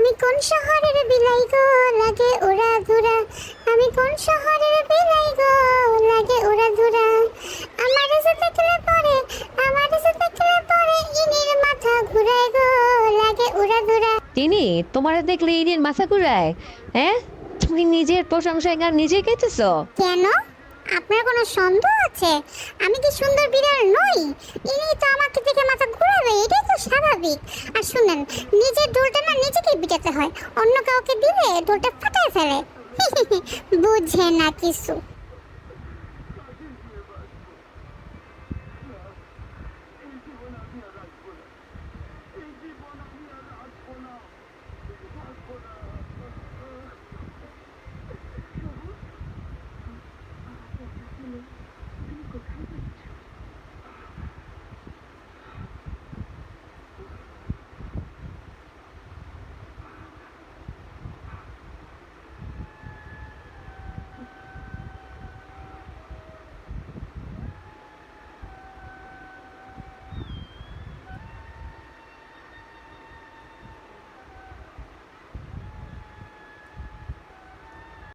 আমি কোন শহরের বিলাই গো লাগে ওরা ধুরা, আমি কোন শহরের বিলাই গো লাগে ওরা ধুরা, আমার এসে দেখলে পরে, আমার এসে দেখলে পরে ইনির মাথা ঘুরায় গো লাগে ওরা ধুরা। তিনি তোমার দেখলে ইনির মাথা ঘুরায়? হ্যাঁ, তুমি নিজের প্রশংসায় গান নিজেই গাইতেছো? কেন, আপনার কোনো সন্দেহ আছে আমি কি সুন্দর বিড়াল নই? ইনি তো আমাকে দেখে মাথা ঘুরাবে, এটাই তো স্বাভাবিক। আর শুনেন, নিজের ঢোলটা না নিজেকেই পিটাতে হয়, অন্য কাউকে দিলে ঢোলটা ফাটায় ফেলে। বুঝে না কিছু।